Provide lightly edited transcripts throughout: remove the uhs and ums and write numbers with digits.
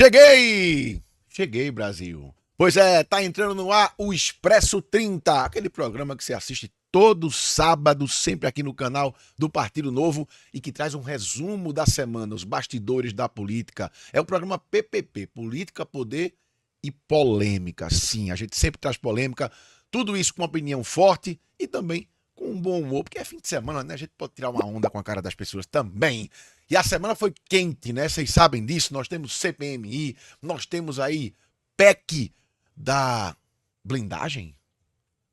Cheguei! Cheguei, Brasil. Pois é, tá entrando no ar o Expresso 30, aquele programa que você assiste todo sábado, sempre aqui no canal do Partido Novo e que traz um resumo da semana, os bastidores da política. É o programa PPP, Política, Poder e Polêmica. Sim, a gente sempre traz polêmica, tudo isso com uma opinião forte e também com um bom humor, porque é fim de semana, né? A gente pode tirar uma onda com a cara das pessoas também. E a semana foi quente, né? Vocês sabem disso. Nós temos CPMI, nós temos aí PEC da blindagem.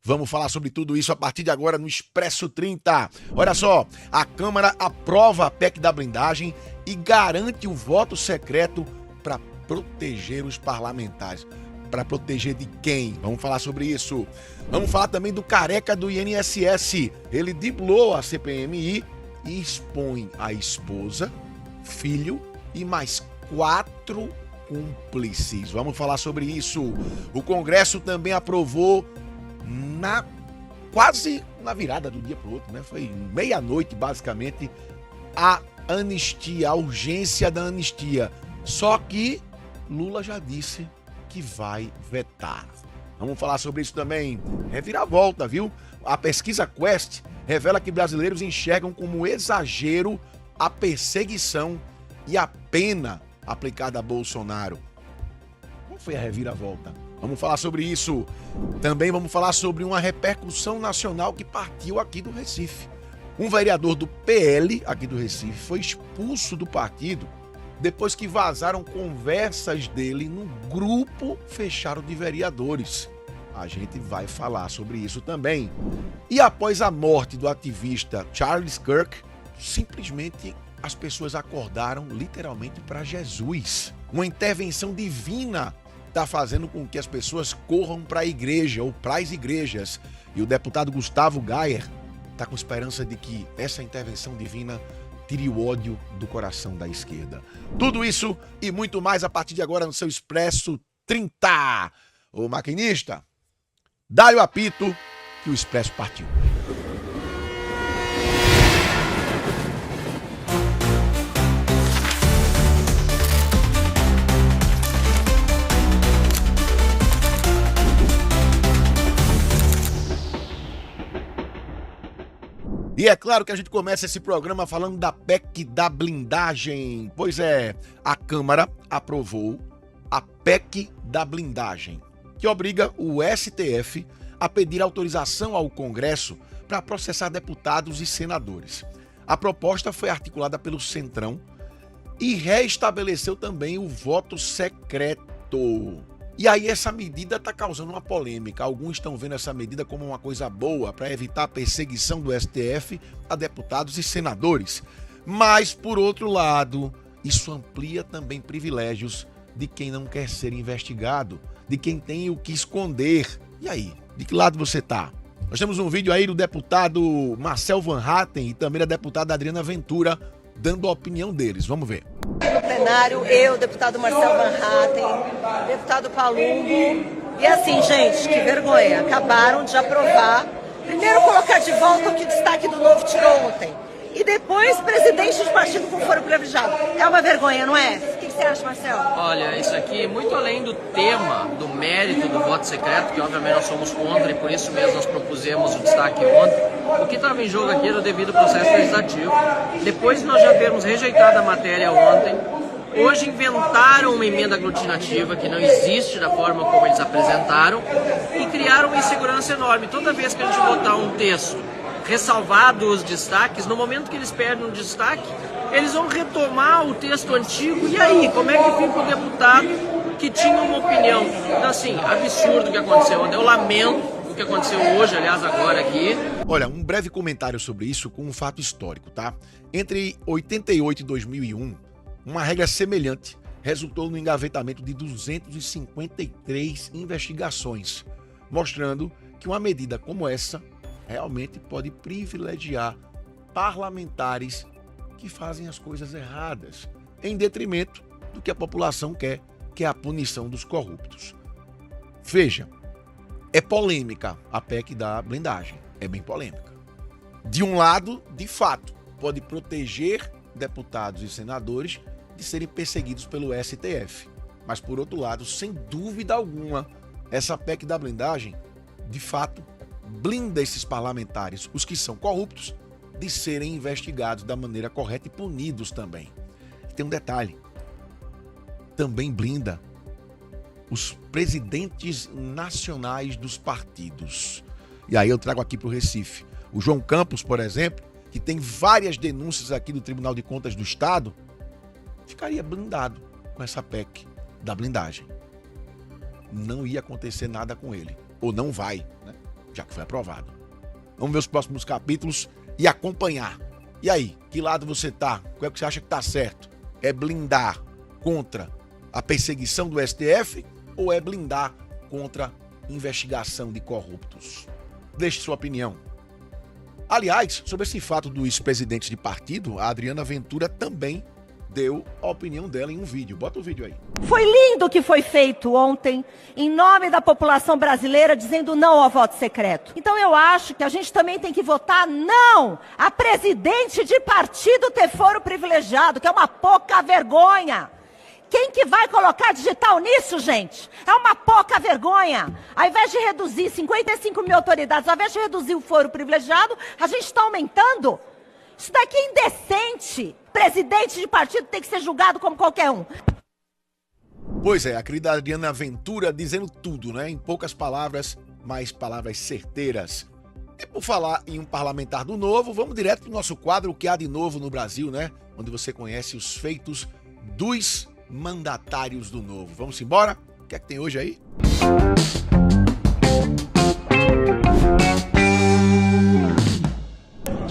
Vamos falar sobre tudo isso a partir de agora no Expresso 30. Olha só, a Câmara aprova a PEC da blindagem e garante o voto secreto para proteger os parlamentares. Para proteger de quem? Vamos falar sobre isso. Vamos falar também do careca do INSS. Ele driblou a CPMI e expõe a esposa, filho e mais 4 cúmplices. Vamos falar sobre isso. O Congresso também aprovou quase na virada do dia para o outro, né? Foi meia-noite, basicamente, a anistia, a urgência da anistia. Só que Lula já disse que vai vetar. Vamos falar sobre isso também. Reviravolta, viu? A pesquisa Quest revela que brasileiros enxergam como exagero a perseguição e a pena aplicada a Bolsonaro. Qual foi a reviravolta? Vamos falar sobre isso. Também vamos falar sobre uma repercussão nacional que partiu aqui do Recife. Um vereador do PL aqui do Recife foi expulso do partido depois que vazaram conversas dele no grupo fechado de vereadores. A gente vai falar sobre isso também. E após a morte do ativista Charles Kirk, simplesmente as pessoas acordaram literalmente para Jesus. Uma intervenção divina está fazendo com que as pessoas corram para a igreja ou para as igrejas. E o deputado Gustavo Gayer está com esperança de que essa intervenção divina tire o ódio do coração da esquerda. Tudo isso e muito mais a partir de agora no seu Expresso 30. Ô maquinista, dá-lhe o apito que o Expresso partiu. E é claro que a gente começa esse programa falando da PEC da blindagem. Pois é, a Câmara aprovou a PEC da blindagem, que obriga o STF a pedir autorização ao Congresso para processar deputados e senadores. A proposta foi articulada pelo Centrão e reestabeleceu também o voto secreto. E aí essa medida está causando uma polêmica. Alguns estão vendo essa medida como uma coisa boa para evitar a perseguição do STF a deputados e senadores. Mas, por outro lado, isso amplia também privilégios de quem não quer ser investigado, de quem tem o que esconder. E aí, de que lado você está? Nós temos um vídeo aí do deputado Marcel Van Hatten e também da deputada Adriana Ventura dando a opinião deles. Vamos ver. No plenário, eu, deputado Marcel Van Hatten, deputado Palumbo. E assim, gente, que vergonha. Acabaram de aprovar. Primeiro colocar de volta o que o destaque do Novo tirou ontem. E depois, presidente de partido com foro privilegiado. É uma vergonha, não é? O que você acha, Marcel? Olha, isso aqui, muito além do tema, do mérito do voto secreto, que obviamente nós somos contra e por isso mesmo nós propusemos o destaque ontem, o que estava em jogo aqui era o devido processo legislativo. Depois de nós já termos rejeitado a matéria ontem, hoje inventaram uma emenda aglutinativa que não existe da forma como eles apresentaram e criaram uma insegurança enorme. Toda vez que a gente votar um texto ressalvado os destaques, no momento que eles perdem o destaque, eles vão retomar o texto antigo. E aí, como é que fica o deputado que tinha uma opinião? Então, assim, absurdo o que aconteceu ontem. Eu lamento o que aconteceu hoje, aliás, agora aqui. Olha, um breve comentário sobre isso com um fato histórico, tá? Entre 88 e 2001, uma regra semelhante resultou no engavetamento de 253 investigações, mostrando que uma medida como essa realmente pode privilegiar parlamentares que fazem as coisas erradas, em detrimento do que a população quer, que é a punição dos corruptos. Veja, é polêmica a PEC da blindagem, é bem polêmica. De um lado, de fato, pode proteger deputados e senadores de serem perseguidos pelo STF. Mas, por outro lado, sem dúvida alguma, essa PEC da blindagem, de fato, blinda esses parlamentares, os que são corruptos, de serem investigados da maneira correta e punidos também. Tem um detalhe, também blinda os presidentes nacionais dos partidos. E aí eu trago aqui para o Recife. O João Campos, por exemplo, que tem várias denúncias aqui do Tribunal de Contas do Estado, ficaria blindado com essa PEC da blindagem. Não ia acontecer nada com ele. Ou não vai, né? Já que foi aprovado. Vamos ver os próximos capítulos e acompanhar. E aí, que lado você tá? Qual é que você acha que tá certo? É blindar contra a perseguição do STF ou é blindar contra investigação de corruptos? Deixe sua opinião. Aliás, sobre esse fato do ex-presidente de partido, a Adriana Ventura também deu a opinião dela em um vídeo. Bota o vídeo aí. Foi lindo o que foi feito ontem, em nome da população brasileira, dizendo não ao voto secreto. Então eu acho que a gente também tem que votar não a presidente de partido ter foro privilegiado, que é uma pouca vergonha. Quem que vai colocar digital nisso, gente? É uma pouca vergonha. Ao invés de reduzir 55 mil autoridades, ao invés de reduzir o foro privilegiado, a gente está aumentando. Isso daqui é indecente. Presidente de partido tem que ser julgado como qualquer um. Pois é, a querida Adriana Ventura dizendo tudo, né? Em poucas palavras, mas palavras certeiras. E por falar em um parlamentar do Novo, vamos direto para o nosso quadro O que há de novo no Brasil, né? Onde você conhece os feitos dos mandatários do Novo. Vamos embora? O que é que tem hoje aí?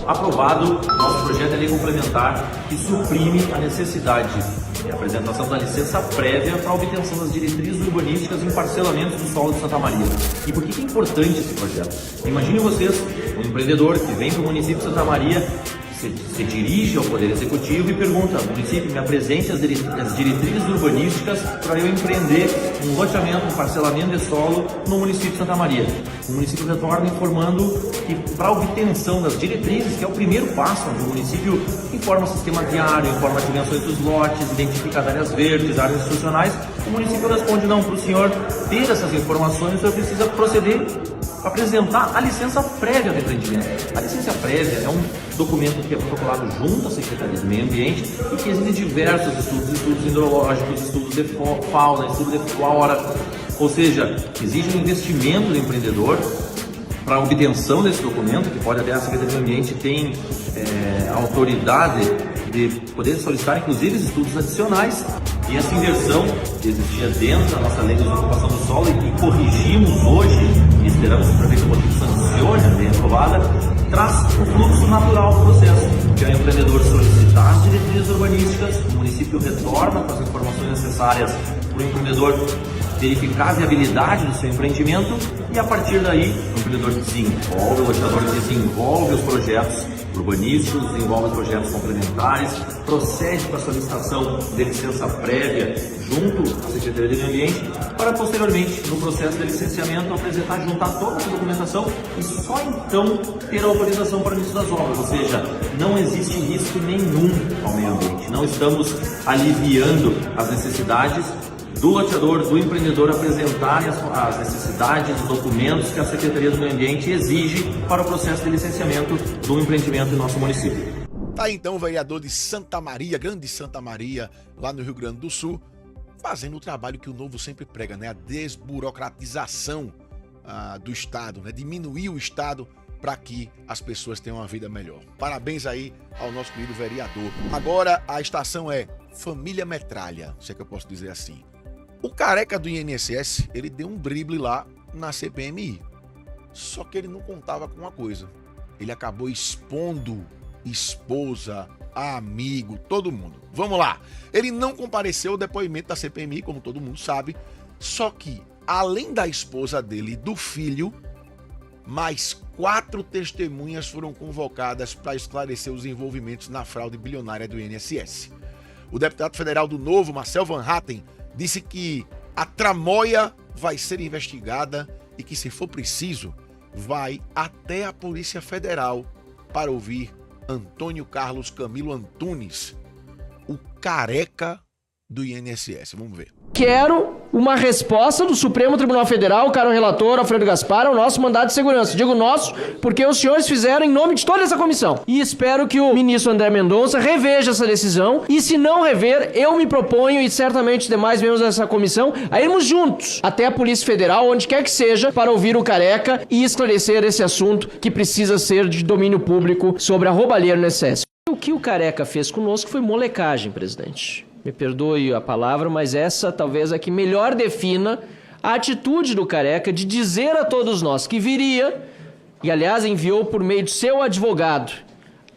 Aprovado nosso projeto de lei complementar que suprime a necessidade de apresentação da licença prévia para a obtenção das diretrizes urbanísticas em parcelamentos do solo de Santa Maria. E por que é importante esse projeto? Imaginem vocês, um empreendedor que vem para o município de Santa Maria, se dirige ao Poder Executivo e pergunta: município, me apresente as diretrizes urbanísticas para eu empreender um loteamento, um parcelamento de solo no município de Santa Maria. O município retorna informando que para a obtenção das diretrizes, que é o primeiro passo, onde o município informa o sistema viário, informa as dimensões dos lotes, identifica as áreas verdes, áreas institucionais, o município responde: não, para o senhor ter essas informações, o senhor precisa proceder a apresentar a licença prévia do empreendimento. A licença prévia é um documento que é protocolado junto à Secretaria do Meio Ambiente e que exige diversos estudos hidrológicos, estudos de fauna, estudos de flora, ou seja, exige um investimento do empreendedor para a obtenção desse documento, que pode até a Secretaria do Ambiente tem a autoridade de poder solicitar, inclusive, estudos adicionais. E essa inversão que existia dentro da nossa lei de ocupação do solo e que corrigimos hoje, e esperamos que o prefeito Rodrigo sancione a lei aprovada, traz o fluxo natural do processo, que é o empreendedor solicitar as diretrizes urbanísticas, o município retorna com as informações necessárias para o empreendedor verificar a viabilidade do seu empreendimento e, a partir daí, o empreendedor desenvolve, o loteador desenvolve os projetos urbanísticos, desenvolve os projetos complementares, procede com a solicitação de licença prévia junto à Secretaria do Meio Ambiente para, posteriormente, no processo de licenciamento, apresentar, juntar toda essa documentação e só então ter a autorização para o início das obras. Ou seja, não existe risco nenhum ao meio ambiente. Não estamos aliviando as necessidades do loteador, do empreendedor apresentarem as necessidades, os documentos que a Secretaria do Meio Ambiente exige para o processo de licenciamento do empreendimento em nosso município. Tá aí então o vereador de Santa Maria, Grande Santa Maria, lá no Rio Grande do Sul, fazendo o trabalho que o Novo sempre prega, né? A desburocratização do Estado, né? Diminuir o Estado para que as pessoas tenham uma vida melhor. Parabéns aí ao nosso querido vereador. Agora a estação é Família Metralha, se é que eu posso dizer assim. O careca do INSS, ele deu um drible lá na CPMI. Só que ele não contava com uma coisa. Ele acabou expondo esposa, amigo, todo mundo. Vamos lá. Ele não compareceu ao depoimento da CPMI, como todo mundo sabe. Só que, além da esposa dele e do filho, mais 4 testemunhas foram convocadas para esclarecer os envolvimentos na fraude bilionária do INSS. O deputado federal do Novo, Marcel Van Hatten, disse que a tramóia vai ser investigada e que, se for preciso, vai até a Polícia Federal para ouvir Antônio Carlos Camilo Antunes, o careca do INSS. Vamos ver. Quero uma resposta do Supremo Tribunal Federal, caro relator Alfredo Gaspar, ao nosso mandato de segurança. Digo nosso, porque os senhores fizeram em nome de toda essa comissão. E espero que o ministro André Mendonça reveja essa decisão. E se não rever, eu me proponho, e certamente os demais membros dessa comissão, a irmos juntos até a Polícia Federal, onde quer que seja, para ouvir o Careca e esclarecer esse assunto que precisa ser de domínio público sobre a roubalheira no INSS. O que o Careca fez conosco foi molecagem, presidente. Me perdoe a palavra, mas essa talvez é que melhor defina a atitude do Careca de dizer a todos nós que viria, e aliás enviou por meio de seu advogado,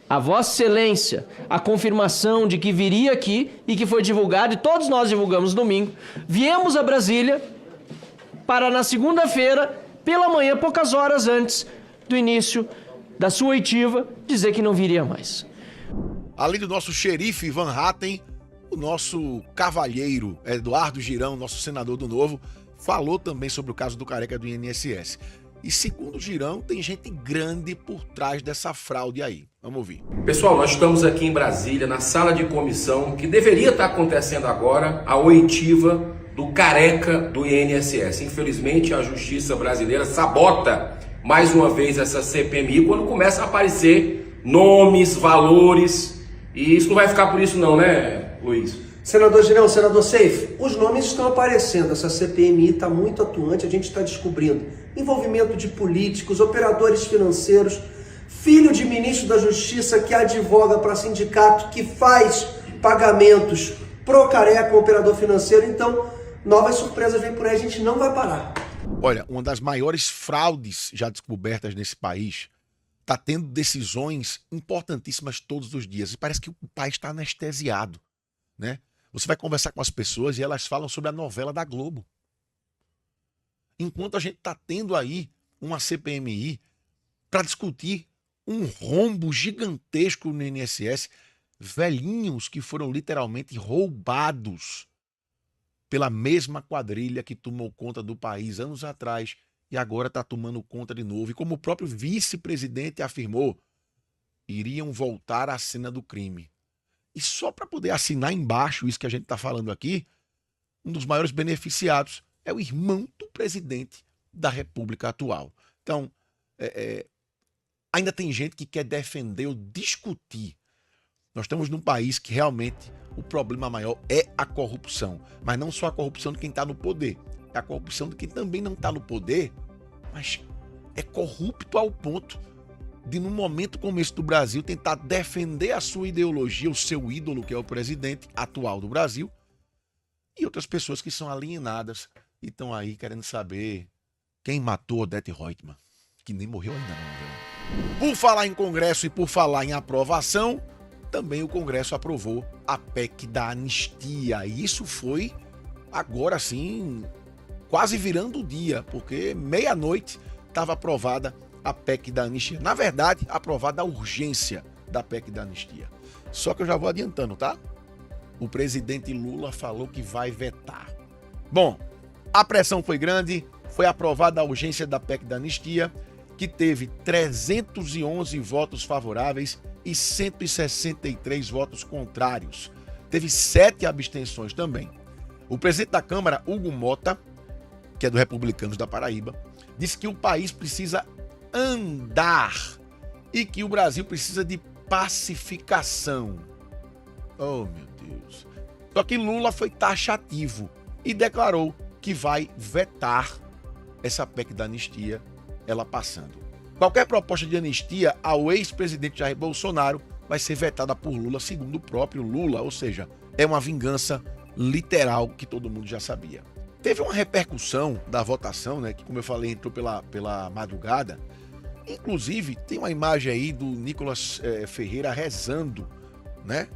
a Vossa Excelência, a confirmação de que viria aqui e que foi divulgado, e todos nós divulgamos domingo. Viemos a Brasília para na segunda-feira, pela manhã, poucas horas antes do início da sua oitiva, dizer que não viria mais. Além do nosso xerife Van Hatten, o nosso cavalheiro Eduardo Girão, nosso senador do Novo, falou também sobre o caso do Careca do INSS. E segundo o Girão, tem gente grande por trás dessa fraude aí. Vamos ouvir. Pessoal, nós estamos aqui em Brasília, na sala de comissão, que deveria estar acontecendo agora, a oitiva do Careca do INSS. Infelizmente, a justiça brasileira sabota mais uma vez essa CPMI quando começa a aparecer nomes, valores, e isso não vai ficar por isso não, né, Luiz? Senador Girão, senador Seif, os nomes estão aparecendo, essa CPMI está muito atuante, a gente está descobrindo envolvimento de políticos, operadores financeiros, filho de ministro da Justiça que advoga para sindicato, que faz pagamentos pro Careca, operador financeiro. Então, novas surpresas vêm por aí, a gente não vai parar. Olha, uma das maiores fraudes já descobertas nesse país está tendo decisões importantíssimas todos os dias. E parece que o país está anestesiado, né? Você vai conversar com as pessoas e elas falam sobre a novela da Globo. Enquanto a gente está tendo aí uma CPMI para discutir um rombo gigantesco no INSS, velhinhos que foram literalmente roubados pela mesma quadrilha que tomou conta do país anos atrás e agora está tomando conta de novo. E como o próprio vice-presidente afirmou, iriam voltar à cena do crime. E só para poder assinar embaixo isso que a gente está falando aqui, um dos maiores beneficiados é o irmão do presidente da República atual. Então, ainda tem gente que quer defender ou discutir. Nós estamos num país que realmente o problema maior é a corrupção. Mas não só a corrupção de quem está no poder. É a corrupção de quem também não está no poder, mas é corrupto ao ponto de, num momento como esse do Brasil, tentar defender a sua ideologia, o seu ídolo, que é o presidente atual do Brasil, e outras pessoas que são alienadas e estão aí querendo saber quem matou Odete Roitman, que nem morreu ainda não. Por falar em Congresso e por falar em aprovação, também o Congresso aprovou a PEC da anistia. E isso foi, agora sim, quase virando o dia, porque meia-noite estava aprovada a PEC da anistia. Na verdade, aprovada a urgência da PEC da anistia. Só que eu já vou adiantando, tá? O presidente Lula falou que vai vetar. Bom, a pressão foi grande, foi aprovada a urgência da PEC da anistia, que teve 311 votos favoráveis e 163 votos contrários. Teve 7 abstenções também. O presidente da Câmara, Hugo Mota, que é do Republicanos da Paraíba, disse que o país precisa andar e que o Brasil precisa de pacificação. Oh, meu Deus. Só que Lula foi taxativo e declarou que vai vetar essa PEC da anistia, ela passando. Qualquer proposta de anistia ao ex-presidente Jair Bolsonaro vai ser vetada por Lula, segundo o próprio Lula, ou seja, é uma vingança literal que todo mundo já sabia. Teve uma repercussão da votação, né, que, como eu falei, entrou pela madrugada. Inclusive, tem uma imagem aí do Nicolas Ferreira rezando, né,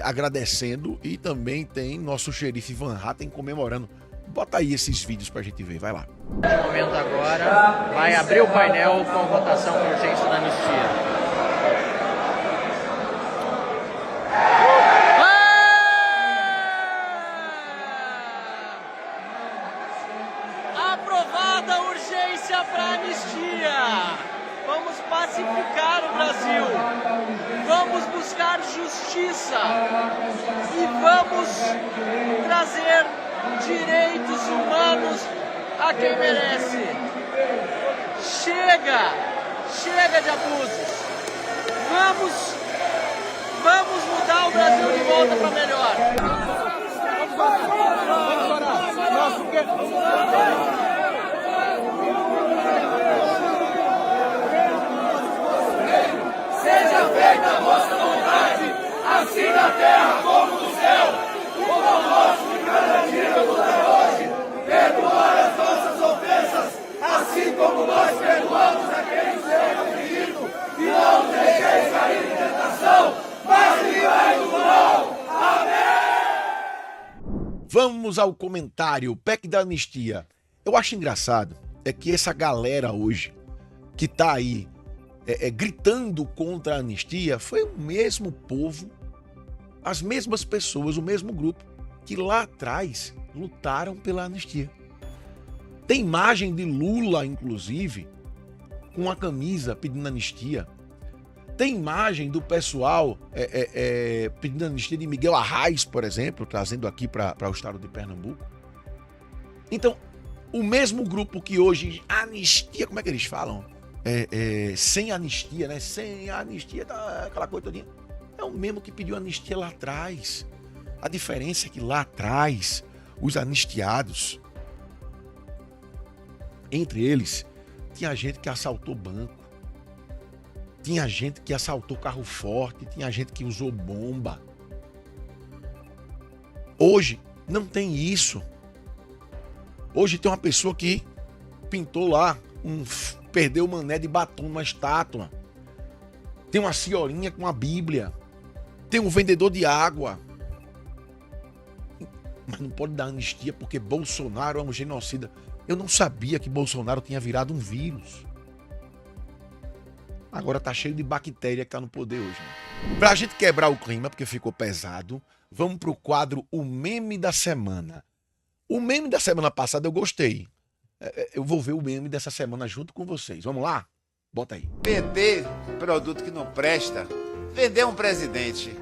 agradecendo, e também tem nosso xerife Van Hatten comemorando. Bota aí esses vídeos pra gente ver, vai lá. No momento agora, vai abrir o painel com a votação por urgência da anistia. Aprovada a urgência para anistia. Vamos pacificar o Brasil, vamos buscar justiça e vamos trazer direitos humanos a quem merece. Chega de abusos. Vamos mudar o Brasil de volta para melhor. Seja feita a vossa vontade, assim na terra como no céu. O pão nosso de cada dia nos dai hoje. Perdoai as nossas ofensas, assim como nós perdoamos a quem nos tem ofendido. E não nos deixeis cair em tentação, mas livrai do mal. Amém! Vamos ao comentário, PEC da anistia. Eu acho engraçado é que essa galera hoje que tá aí gritando contra a anistia foi o mesmo povo, as mesmas pessoas, o mesmo grupo que lá atrás lutaram pela anistia. Tem imagem de Lula, inclusive, com a camisa pedindo anistia. Tem imagem do pessoal pedindo anistia de Miguel Arraes, por exemplo, trazendo aqui para o estado de Pernambuco. Então, o mesmo grupo que hoje anistia, como é que eles falam? Sem anistia, né? Sem anistia, aquela coisa todinha. É o mesmo que pediu anistia lá atrás. A diferença é que lá atrás, os anistiados, entre eles, tinha gente que assaltou banco, tinha gente que assaltou carro forte, tinha gente que usou bomba. Hoje não tem isso. Hoje tem uma pessoa que pintou lá perdeu o mané de batom numa estátua. Tem uma senhorinha com uma Bíblia. Tem um vendedor de água. Mas não pode dar anistia porque Bolsonaro é um genocida. Eu não sabia que Bolsonaro tinha virado um vírus. Agora tá cheio de bactéria que tá no poder hoje. Né? Pra gente quebrar o clima, porque ficou pesado, vamos pro quadro O Meme da Semana. O meme da semana passada eu gostei. Eu vou ver o meme dessa semana junto com vocês. Vamos lá? Bota aí. Vender produto que não presta, vender um presidente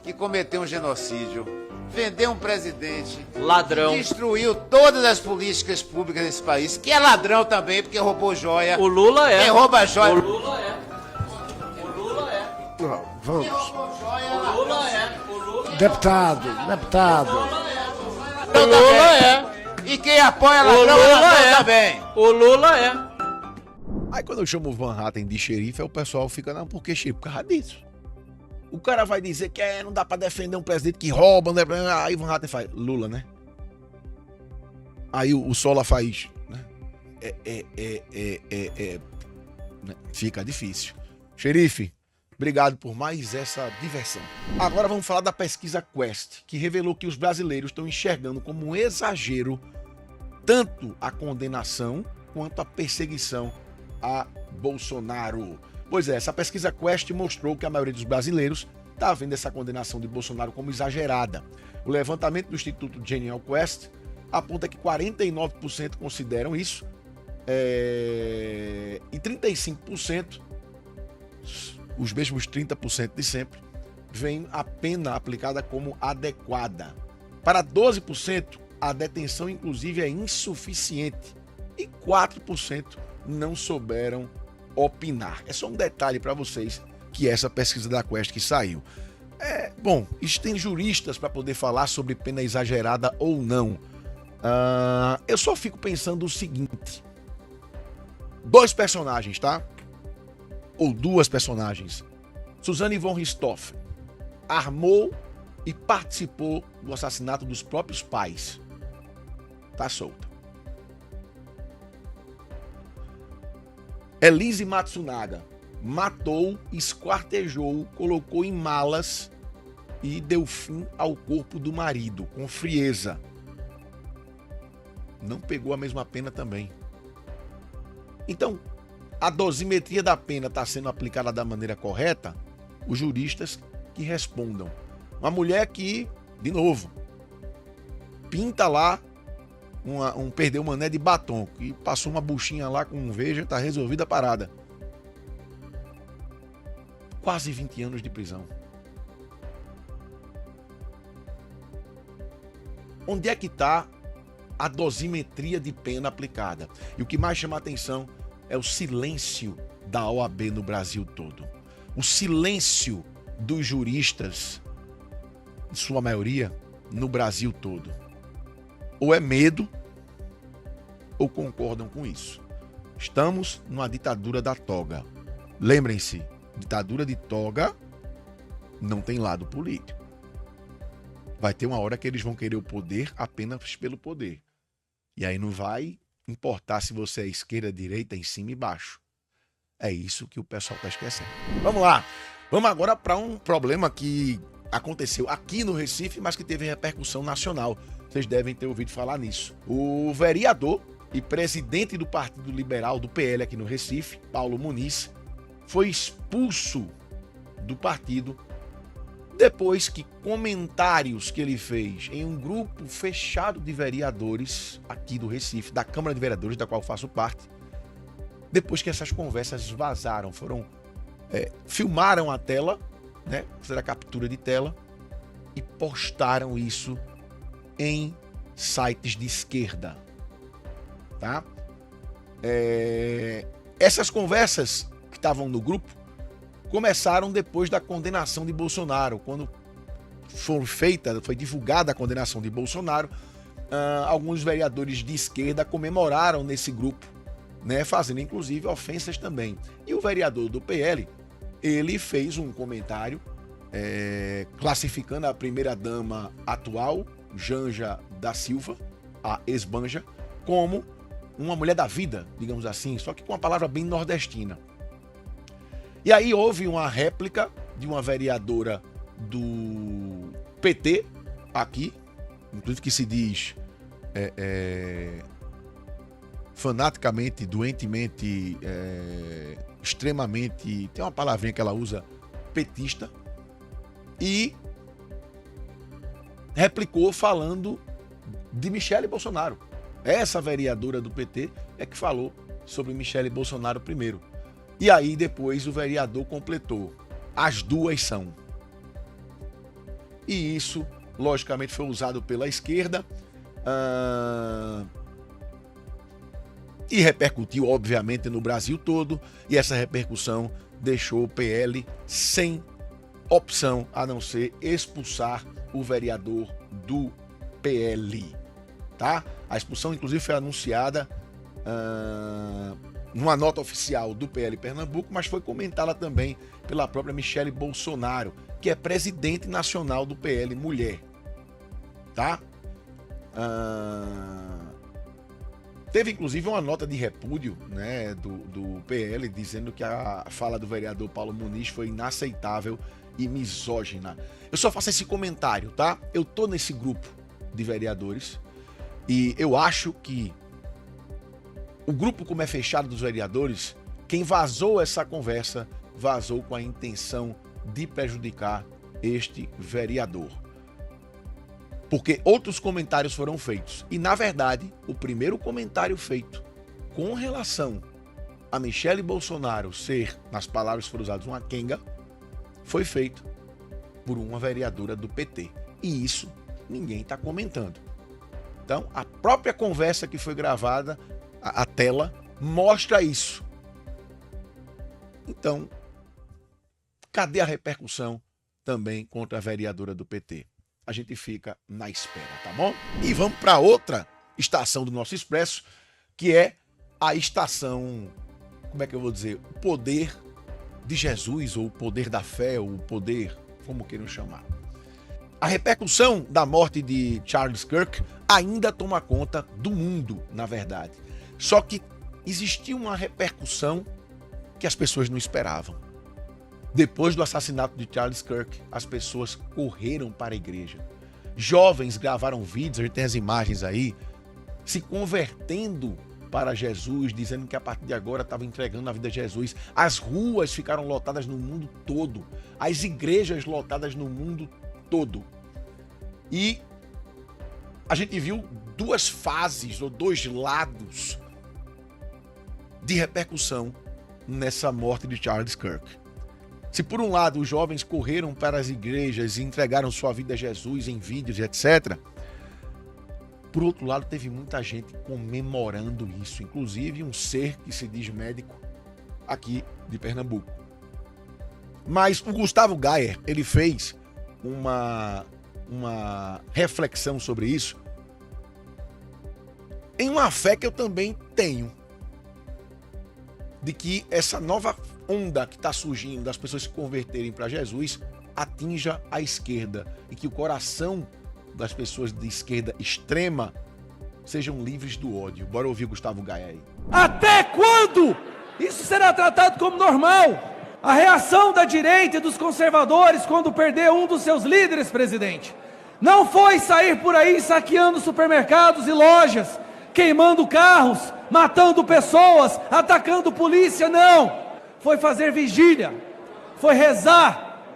que cometeu um genocídio, vender um presidente Ladrão. que destruiu todas as políticas públicas desse país, que é ladrão também, porque roubou joia. O Lula é. Quem rouba joia. O Lula é. O Lula é. Vamos. O Lula é. O Lula é. Deputado. O Lula é. E quem apoia ladrão é ladrão também. O Lula é. Aí quando eu chamo o Van Hatten de xerife, aí o pessoal fica, não, por que xerife? Por causa disso. O cara vai dizer que não dá pra defender um presidente que rouba, né? Aí o Van Hatten faz, Lula, né? Aí o Sola faz, né? Fica difícil. Xerife, obrigado por mais essa diversão. Agora vamos falar da pesquisa Quest, que revelou que os brasileiros estão enxergando como um exagero tanto a condenação quanto a perseguição a Bolsonaro. Pois é, essa pesquisa Quest mostrou que a maioria dos brasileiros está vendo essa condenação de Bolsonaro como exagerada. O levantamento do Instituto Genial Quest aponta que 49% consideram isso e 35%, os mesmos 30% de sempre, veem a pena aplicada como adequada. Para 12%, a detenção inclusive é insuficiente e 4% não souberam opinar. É só um detalhe para vocês que essa pesquisa da Quest que saiu. Bom, existem juristas para poder falar sobre pena exagerada ou não. Eu só fico pensando o seguinte: 2 personagens, tá? Ou 2 personagens. Suzane von Richthofen armou e participou do assassinato dos próprios pais. Tá solta. Elise Matsunaga matou, esquartejou, colocou em malas e deu fim ao corpo do marido, com frieza. Não pegou a mesma pena também. Então, a dosimetria da pena está sendo aplicada da maneira correta? Os juristas que respondam. Uma mulher que, de novo, pinta lá perdeu um mané de batom, que passou uma buchinha lá com veja, tá resolvida a parada. quase 20 anos de prisão. Onde é que está a dosimetria de pena aplicada? E o que mais chama a atenção é o silêncio da OAB no Brasil todo. O silêncio dos juristas, em sua maioria, no Brasil todo. Ou é medo, ou concordam com isso. Estamos numa ditadura da toga. Lembrem-se, ditadura de toga não tem lado político. Vai ter uma hora que eles vão querer o poder apenas pelo poder. E aí não vai importar se você é esquerda, direita, em cima e baixo. É isso que o pessoal está esquecendo. Vamos lá. Vamos agora para um problema que aconteceu aqui no Recife, mas que teve repercussão nacional. Vocês devem ter ouvido falar nisso. O vereador e presidente do Partido Liberal, do PL aqui no Recife, Paulo Muniz, foi expulso do partido depois que comentários que ele fez em um grupo fechado de vereadores aqui do Recife, da Câmara de Vereadores, da qual faço parte, depois que essas conversas vazaram, filmaram a tela, né, fizeram a captura de tela e postaram isso em sites de esquerda, tá? Essas conversas que estavam no grupo começaram depois da condenação de Bolsonaro. Quando foi divulgada a condenação de Bolsonaro, alguns vereadores de esquerda comemoraram nesse grupo, né, fazendo inclusive ofensas também. E o vereador do PL, ele fez um comentário classificando a primeira-dama atual, Janja da Silva, a ex-Banja, como uma mulher da vida, digamos assim, só que com uma palavra bem nordestina. E aí houve uma réplica de uma vereadora do PT aqui, inclusive que se diz fanaticamente, doentemente, extremamente, tem uma palavrinha que ela usa, petista, e replicou falando de Michele Bolsonaro. Essa vereadora do PT é que falou sobre Michele Bolsonaro primeiro. E aí depois o vereador completou. As duas são. E isso, logicamente, foi usado pela esquerda e repercutiu, obviamente, no Brasil todo. E essa repercussão deixou o PL sem opção a não ser expulsar o vereador do PL. Tá? A expulsão, inclusive, foi anunciada numa nota oficial do PL Pernambuco, mas foi comentada também pela própria Michele Bolsonaro, que é presidente nacional do PL Mulher. Tá? Teve, inclusive, uma nota de repúdio, né, do PL, dizendo que a fala do vereador Paulo Muniz foi inaceitável e misógina. Eu só faço esse comentário, tá? Eu tô nesse grupo de vereadores e eu acho que o grupo, como é fechado dos vereadores, quem vazou essa conversa, vazou com a intenção de prejudicar este vereador. Porque outros comentários foram feitos. E, na verdade, o primeiro comentário feito com relação a Michele Bolsonaro ser, nas palavras que foram usadas, uma quenga, foi feito por uma vereadora do PT. E isso ninguém está comentando. Então, a própria conversa que foi gravada, a tela, mostra isso. Então, cadê a repercussão também contra a vereadora do PT? A gente fica na espera, tá bom? E vamos para outra estação do nosso Expresso, que é a estação, como é que eu vou dizer? O poder de Jesus, ou o poder da fé, ou o poder, como queiram chamar. A repercussão da morte de Charles Kirk ainda toma conta do mundo, na verdade. Só que existiu uma repercussão que as pessoas não esperavam. Depois do assassinato de Charles Kirk, as pessoas correram para a igreja. Jovens gravaram vídeos, a gente tem as imagens aí, se convertendo para Jesus, dizendo que a partir de agora estava entregando a vida a Jesus. As ruas ficaram lotadas no mundo todo. As igrejas lotadas no mundo todo. E a gente viu duas fases, ou dois lados de repercussão nessa morte de Charles Kirk. Se por um lado os jovens correram para as igrejas e entregaram sua vida a Jesus em vídeos, etc., por outro lado teve muita gente comemorando isso, inclusive um ser que se diz médico aqui de Pernambuco. Mas o Gustavo Gayer, ele fez uma reflexão sobre isso em uma fé que eu também tenho, de que essa nova onda que está surgindo das pessoas se converterem para Jesus atinja a esquerda e que o coração das pessoas de esquerda extrema sejam livres do ódio. Bora ouvir o Gustavo Gayer aí. Até quando isso será tratado como normal? A reação da direita e dos conservadores quando perder um dos seus líderes, presidente, não foi sair por aí saqueando supermercados e lojas, queimando carros, matando pessoas, atacando polícia, não. Foi fazer vigília, foi rezar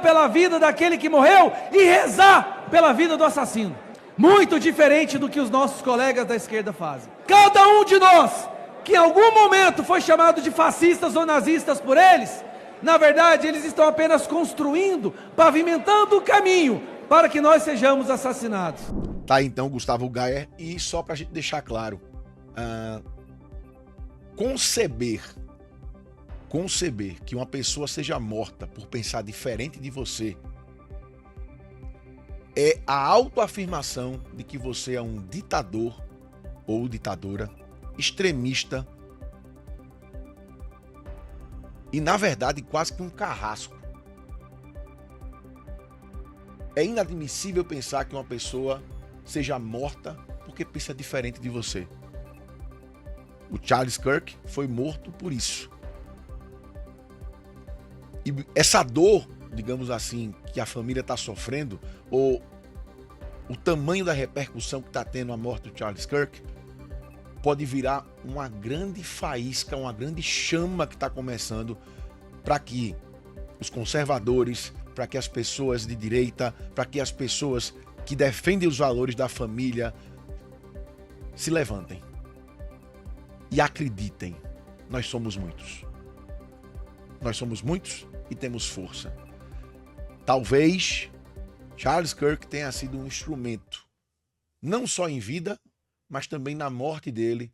pela vida daquele que morreu e rezar pela vida do assassino. Muito diferente do que os nossos colegas da esquerda fazem. Cada um de nós, que em algum momento foi chamado de fascistas ou nazistas por eles, na verdade eles estão apenas construindo, pavimentando o caminho para que nós sejamos assassinados. Tá, então, Gustavo Gayer, e só pra gente deixar claro, conceber que uma pessoa seja morta por pensar diferente de você é a autoafirmação de que você é um ditador ou ditadora, extremista e, na verdade, quase que um carrasco. É inadmissível pensar que uma pessoa seja morta porque pensa diferente de você. O Charles Kirk foi morto por isso. E essa dor, digamos assim, que a família está sofrendo, ou o tamanho da repercussão que está tendo a morte do Charles Kirk, pode virar uma grande faísca, uma grande chama que está começando para que os conservadores, para que as pessoas de direita, para que as pessoas que defendem os valores da família se levantem e acreditem. Nós somos muitos. Nós somos muitos e temos força. Talvez Charles Kirk tenha sido um instrumento, não só em vida, mas também na morte dele,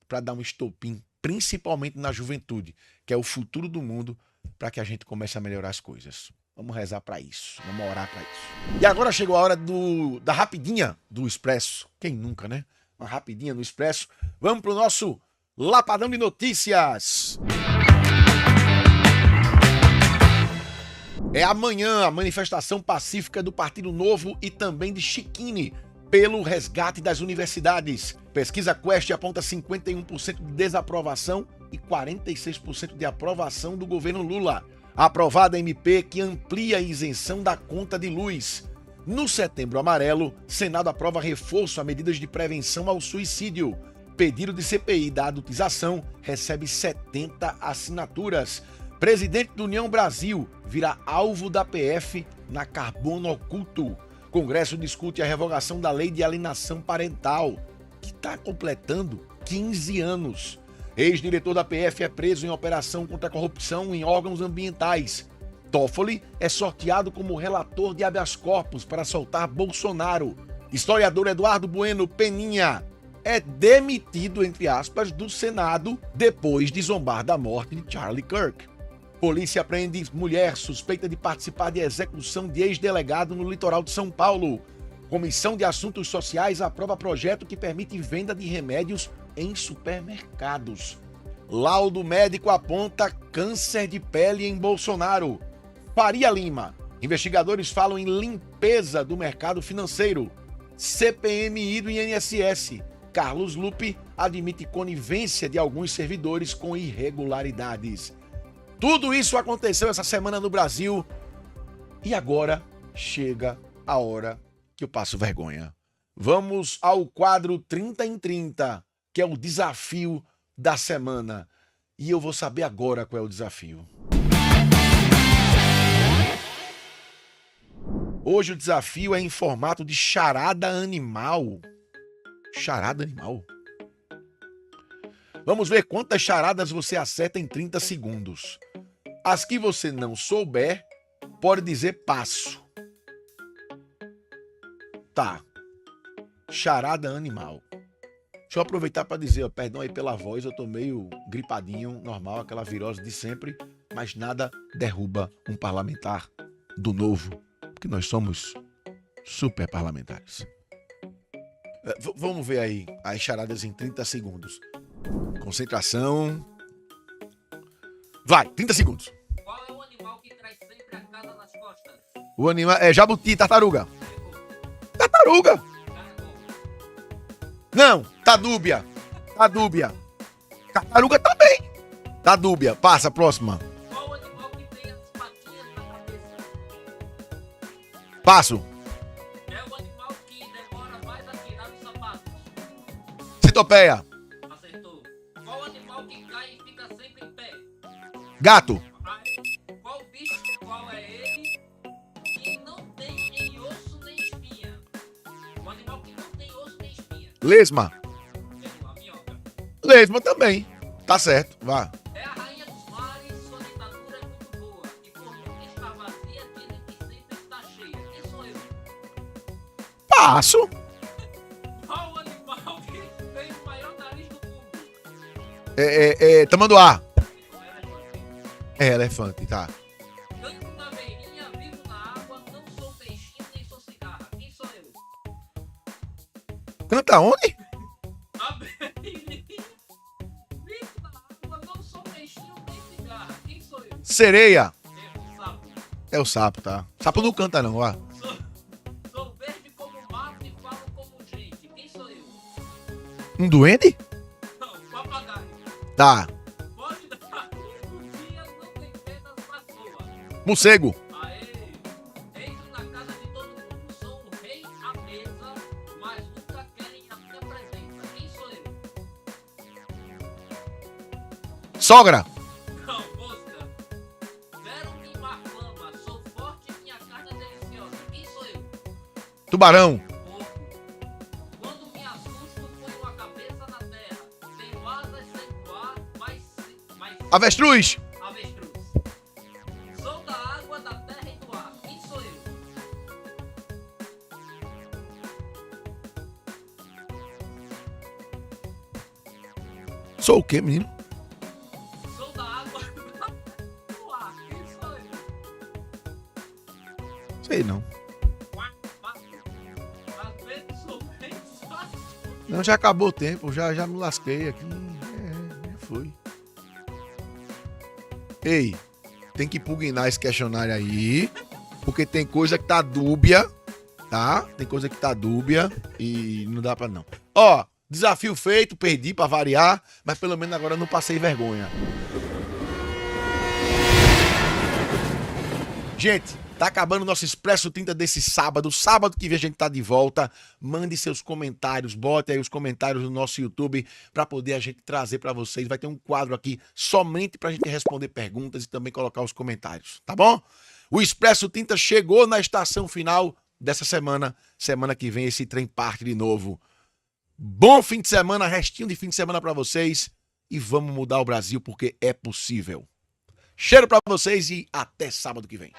para dar um estopim, principalmente na juventude, que é o futuro do mundo, para que a gente comece a melhorar as coisas. Vamos rezar para isso, vamos orar para isso. E agora chegou a hora da rapidinha do Expresso. Quem nunca, né? Uma rapidinha do Expresso. Vamos para o nosso Lapadão de Notícias. É amanhã a manifestação pacífica do Partido Novo e também de Chiquini pelo resgate das universidades. Pesquisa Quest aponta 51% de desaprovação e 46% de aprovação do governo Lula. Aprovada a MP que amplia a isenção da conta de luz. No Setembro Amarelo, Senado aprova reforço a medidas de prevenção ao suicídio. Pedido de CPI da adultização recebe 70 assinaturas. Presidente do União Brasil vira alvo da PF na Carbono Oculto. Congresso discute a revogação da lei de alienação parental, que está completando 15 anos. Ex-diretor da PF é preso em operação contra a corrupção em órgãos ambientais. Toffoli é sorteado como relator de habeas corpus para soltar Bolsonaro. Historiador Eduardo Bueno Peninha é demitido, entre aspas, do Senado depois de zombar da morte de Charlie Kirk. Polícia prende mulher suspeita de participar de execução de ex-delegado no litoral de São Paulo. Comissão de Assuntos Sociais aprova projeto que permite venda de remédios em supermercados. Laudo médico aponta câncer de pele em Bolsonaro. Faria Lima. Investigadores falam em limpeza do mercado financeiro. CPMI do INSS. Carlos Lupe admite conivência de alguns servidores com irregularidades. Tudo isso aconteceu essa semana no Brasil e agora chega a hora que eu passo vergonha. Vamos ao quadro 30 em 30, que é o desafio da semana. E eu vou saber agora qual é o desafio. Hoje o desafio é em formato de charada animal. Charada animal? Vamos ver quantas charadas você acerta em 30 segundos. As que você não souber, pode dizer passo. Tá. Charada animal. Deixa eu aproveitar para dizer, ó, perdão aí pela voz, eu tô meio gripadinho, normal, aquela virose de sempre, mas nada derruba um parlamentar do novo, porque nós somos super parlamentares. Vamos ver aí as charadas em 30 segundos. Concentração. Vai, 30 segundos. Qual é o animal que traz sempre a casa nas costas? O animal é jabuti, tartaruga. Tartaruga. Não, tá dúbia. Tá dúbia. Tartaruga também. Tá dúbia. Passa, próxima. Qual o animal que tem as patinhas na cabeça? Passo. É o animal que demora mais a tirar os sapatos. Citopeia. Acertou. Qual o animal que cai e fica sempre em pé? Gato. Qual bicho, qual é ele, que não tem nem osso nem espinha? O animal que não tem osso nem espinha. Lesma. É a minhoca. Lesma também. Tá certo, vá. É a rainha dos mares, sua ditadura é muito boa. E por nunca estar vazia, dizem que sempre está cheia. Quem sou eu? Passo. Qual o animal que tem o maior nariz do mundo? Tamanduá. É elefante, tá. Canto na beirinha, vivo na água, não sou peixinho nem sou cigarra. Quem sou eu? Canta onde? Na beirinha, vivo na água, não sou peixinho nem cigarra. Quem sou eu? Sereia. É o sapo. É o sapo, tá. Sapo não canta não, vá. Sou verde como mato e falo como gente. Quem sou eu? Um duende? Não, papagaio. Tá. Pode dar um dia, não tem penas, mas voa. Morcego. Aê! Entro na casa de todo mundo. Sou o rei à mesa, mas nunca querem a minha presença. Quem sou eu? Sogra. Não, mosca. Zero queimar flama. Sou forte e minha carne é deliciosa. Quem sou eu? Tubarão. Porco. Quando me assusto, ponho a cabeça na terra. Tenho asas sem voar, mas Avestruz. avestruz. Sou da água, da terra e do ar. Quem sou eu? Sou o quê, menino? Sou da água, da terra e do ar. Quem sou eu? Sei não. Às vezes sou bem fácil. Não, já acabou o tempo, já me lasquei aqui. Já foi. Ei, tem que impugnar esse questionário aí, porque tem coisa que tá dúbia, tá? Tem coisa que tá dúbia e não dá pra não. Ó, desafio feito, perdi pra variar, mas pelo menos agora eu não passei vergonha. Gente, tá acabando o nosso Expresso 30 desse sábado. Sábado que vem a gente tá de volta. Mande seus comentários, bote aí os comentários no nosso YouTube para poder a gente trazer para vocês. Vai ter um quadro aqui somente pra gente responder perguntas e também colocar os comentários, tá bom? O Expresso 30 chegou na estação final dessa semana. Semana que vem esse trem parte de novo. Bom fim de semana, restinho de fim de semana para vocês e vamos mudar o Brasil porque é possível. Cheiro para vocês e até sábado que vem.